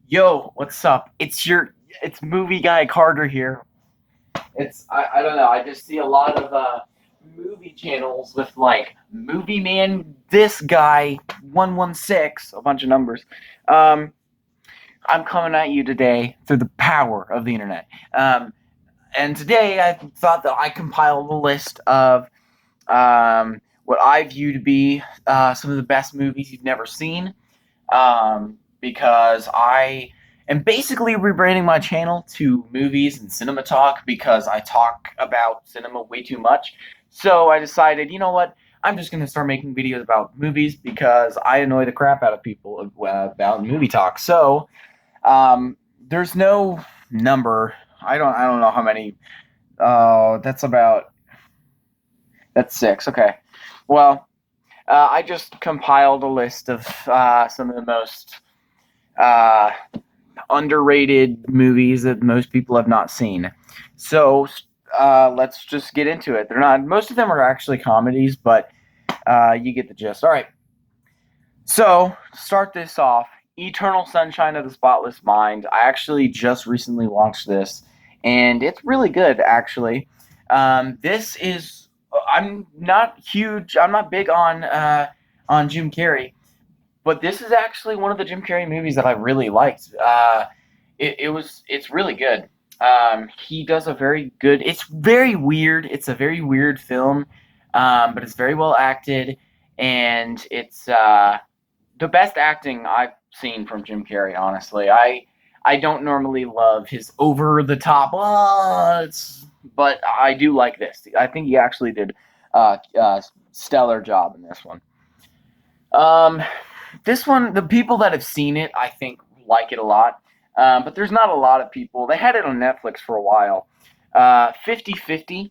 Yo, what's up? It's movie guy Carter here. I don't know. I just see a lot of movie channels with like movie man this guy 116 a bunch of numbers. Um, I'm coming at you today through the power of the internet. And today I thought that I compiled a list of what I view to be some of the best movies you've never seen. Because I am basically rebranding my channel to Movies and Cinema Talk because I talk about cinema way too much. So I decided, you know what? I'm just going to start making videos about movies because I annoy the crap out of people about movie talk. So there's no number. I don't know how many. Oh, that's six. Okay. Well, I just compiled a list of some of the most uh, underrated movies that most people have not seen. So let's just get into it. They're not. Most of them are actually comedies, but you get the gist. All right. So to start this off, Eternal Sunshine of the Spotless Mind. I actually just recently watched this, and it's really good. Actually, this is. I'm not huge. I'm not big on Jim Carrey, but this is actually one of the Jim Carrey movies that I really liked. It's really good. He does a very good. It's very weird. It's a very weird film, but it's very well acted, and it's the best acting I've seen from Jim Carrey. Honestly, I don't normally love his over the top, but I do like this. I think he actually did stellar job in this one. Um, this one, the people that have seen it, I think, like it a lot. But there's not a lot of people. They had it on Netflix for a while. 50-50.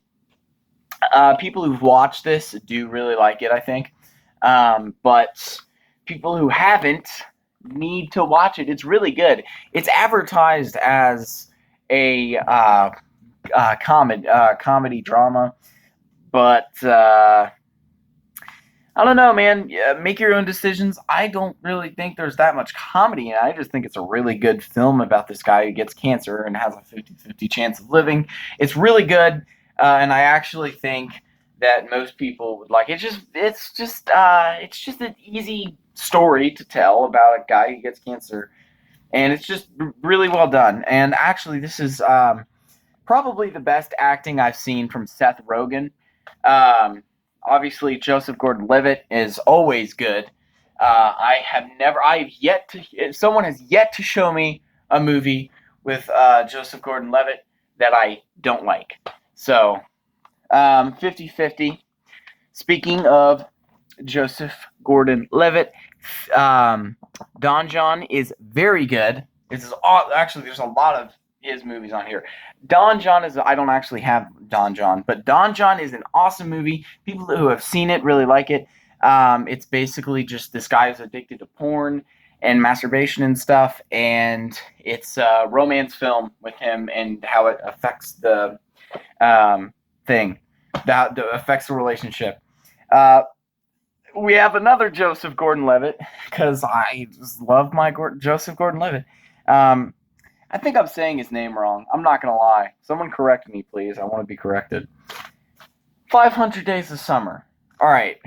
People who've watched this do really like it, I think. But people who haven't need to watch it. It's really good. It's advertised as a comedy drama, but I don't know, man. Yeah, make your own decisions. I don't really think there's that much comedy in it. I just think it's a really good film about this guy who gets cancer and has a 50-50 chance of living. It's really good, and I actually think that most people would like it. It's just an easy story to tell about a guy who gets cancer, and it's just really well done. And actually, this is probably the best acting I've seen from Seth Rogen. Um, Obviously, Joseph Gordon-Levitt is always good. I've yet to, someone has yet to show me a movie with Joseph Gordon-Levitt that I don't like. So, 50-50. Speaking of Joseph Gordon-Levitt, um, Don John is very good. This is all, actually, there's a lot of his movies on here. Don John is, I don't actually have Don John, but Don John is an awesome movie. People who have seen it really like it. It's basically just this guy who's addicted to porn and masturbation and stuff, and it's a romance film with him and how it affects the thing, that affects the relationship. Uh, we have another Joseph Gordon-Levitt because I just love my Joseph Gordon-Levitt. Um, I think I'm saying his name wrong. I'm not gonna lie. Someone correct me, please. I want to be corrected. 500 Days of Summer. All right.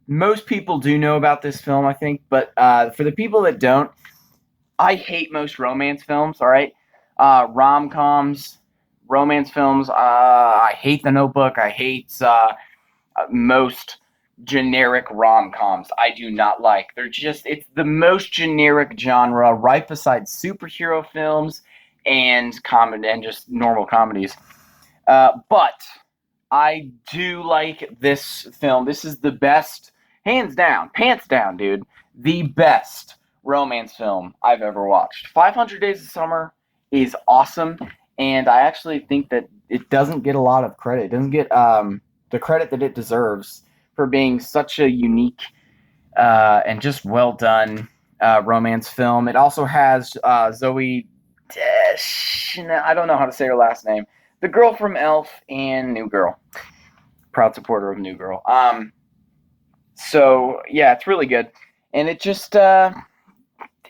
Most people do know about this film, I think, but for the people that don't, I hate most romance films. All right, rom coms, romance films. I hate The Notebook. I hate most generic rom coms. I do not like. It's the most generic genre, right beside superhero films and comedy and just normal comedies. But I do like this film. This is the best, hands down, pants down, dude, the best romance film I've ever watched. 500 Days of Summer is awesome, and I actually think that it doesn't get a lot of credit. It doesn't get the credit that it deserves for being such a unique and just well done romance film. It also has Zoe I don't know how to say her last name. The girl from Elf and New Girl. Proud supporter of New Girl. So yeah, it's really good, and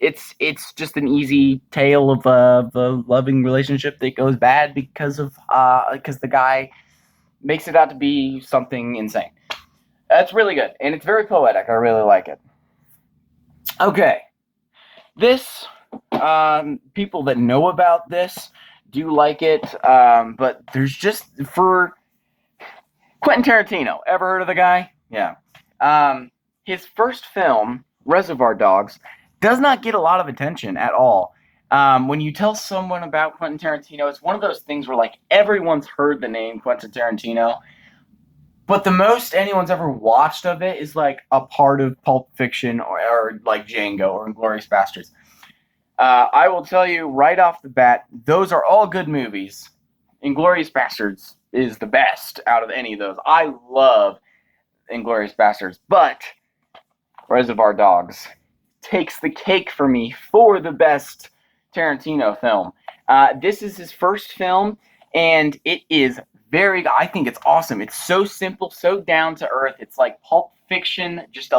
it's just an easy tale of a loving relationship that goes bad because the guy makes it out to be something insane. That's really good, and it's very poetic. I really like it. Okay, this people that know about this do like it, but there's just for Quentin Tarantino. Ever heard of the guy? Yeah. His first film, Reservoir Dogs, does not get a lot of attention at all. When you tell someone about Quentin Tarantino, it's one of those things where like everyone's heard the name Quentin Tarantino, but the most anyone's ever watched of it is like a part of Pulp Fiction or like Django or Inglourious Basterds. I will tell you right off the bat, those are all good movies. Inglourious Basterds is the best out of any of those. I love Inglourious Basterds, but Reservoir Dogs takes the cake for me for the best Tarantino film. This is his first film, and it is I think it's awesome. It's so simple, so down to earth. It's like Pulp Fiction, just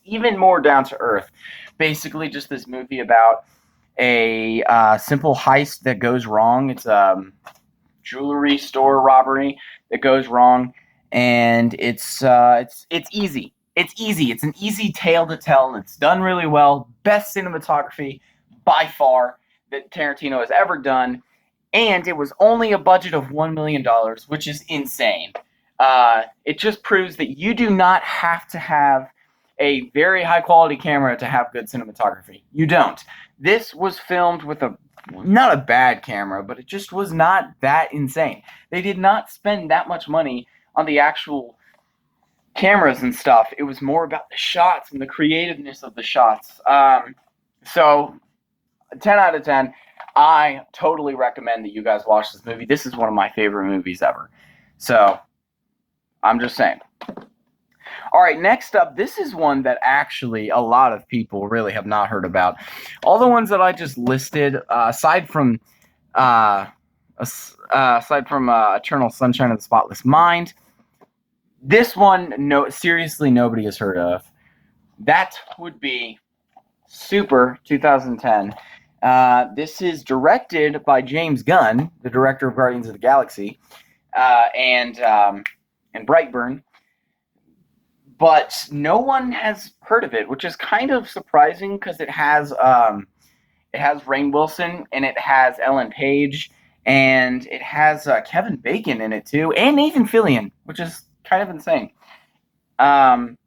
even more down to earth. Basically, just this movie about a simple heist that goes wrong. It's jewelry store robbery that goes wrong, and it's easy. It's easy. It's an easy tale to tell. It's done really well. Best cinematography by far that Tarantino has ever done, and it was only a budget of $1 million, which is insane. It just proves that you do not have to have a very high quality camera to have good cinematography. You don't. This was filmed with not a bad camera, but it just was not that insane. They did not spend that much money on the actual cameras and stuff. It was more about the shots and the creativeness of the shots. So 10 out of 10. I totally recommend that you guys watch this movie. This is one of my favorite movies ever. So I'm just saying. All right, next up, this is one that actually a lot of people really have not heard about. All the ones that I just listed, aside from Eternal Sunshine of the Spotless Mind, this one, seriously, nobody has heard of. That would be Super 2010. This is directed by James Gunn, the director of Guardians of the Galaxy, and Brightburn. But no one has heard of it, which is kind of surprising because it has Rainn Wilson and it has Ellen Page and it has Kevin Bacon in it too, and Nathan Fillion, which is kind of insane. And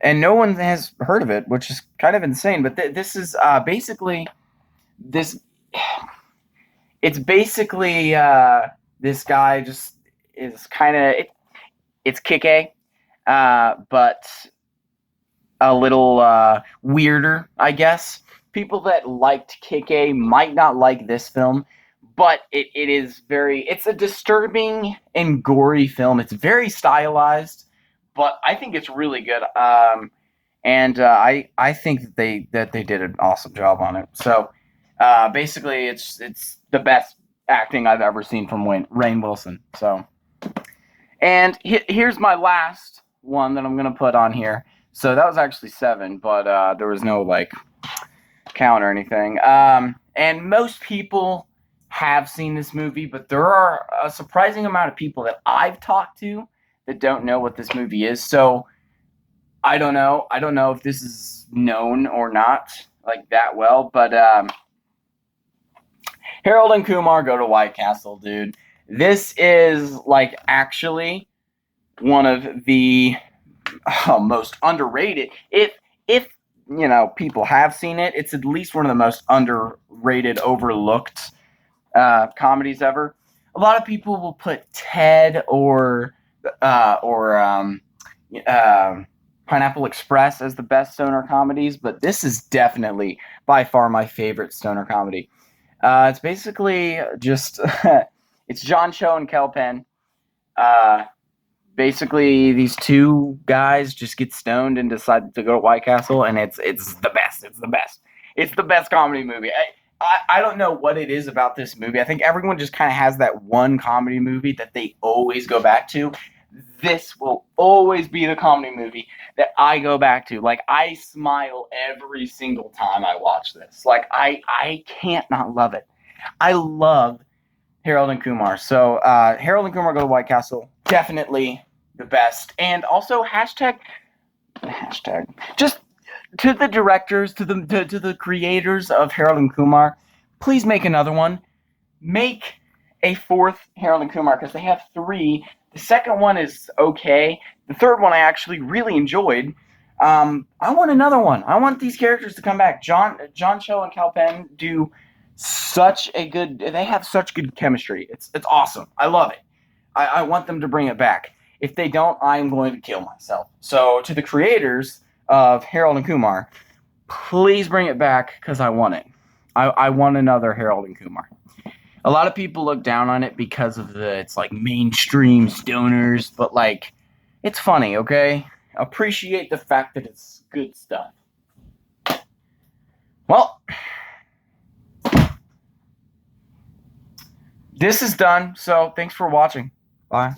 no one has heard of it, which is kind of insane. But this is basically this. It's basically this guy just is kind of it's kick-A. But a little weirder, I guess. People that liked Kick-A might not like this film, but it's a disturbing and gory film. It's very stylized, but I think it's really good. And I think that they did an awesome job on it. So basically, it's the best acting I've ever seen from Rainn Wilson. So, and here's my last one that I'm gonna put on here. So that was actually 7, but there was no count or anything. And most people have seen this movie, but there are a surprising amount of people that I've talked to that don't know what this movie is. So I don't know if this is known or not that well, but Harold and Kumar Go to White Castle, dude. This is actually one of the most underrated. If people have seen it, it's at least one of the most underrated, overlooked comedies ever. A lot of people will put Ted or Pineapple Express as the best stoner comedies, but this is definitely by far my favorite stoner comedy. It's basically just it's John Cho and Kel Penn. Basically, these two guys just get stoned and decide to go to White Castle, and it's the best. It's the best. It's the best comedy movie. I don't know what it is about this movie. I think everyone just kind of has that one comedy movie that they always go back to. this will always be the comedy movie that I go back to. Like, I smile every single time I watch this. Like, I can't not love it. I love Harold and Kumar. So Harold and Kumar Go to White Castle, definitely the best. And also hashtag just to the directors, to the creators of Harold and Kumar, please make another one. Make a fourth Harold and Kumar, because they have three. The second one is okay. The third one I actually really enjoyed. I want another one. I want these characters to come back. John Cho and Kal Penn do such a good. They have such good chemistry. It's awesome. I love it. I want them to bring it back. If they don't, I'm going to kill myself. So to the creators of Harold and Kumar, please bring it back, because I want it. I want another Harold and Kumar. A lot of people look down on it because of it's like mainstream stoners, but like, it's funny, okay? Appreciate the fact that it's good stuff. Well, this is done, so thanks for watching. Bye.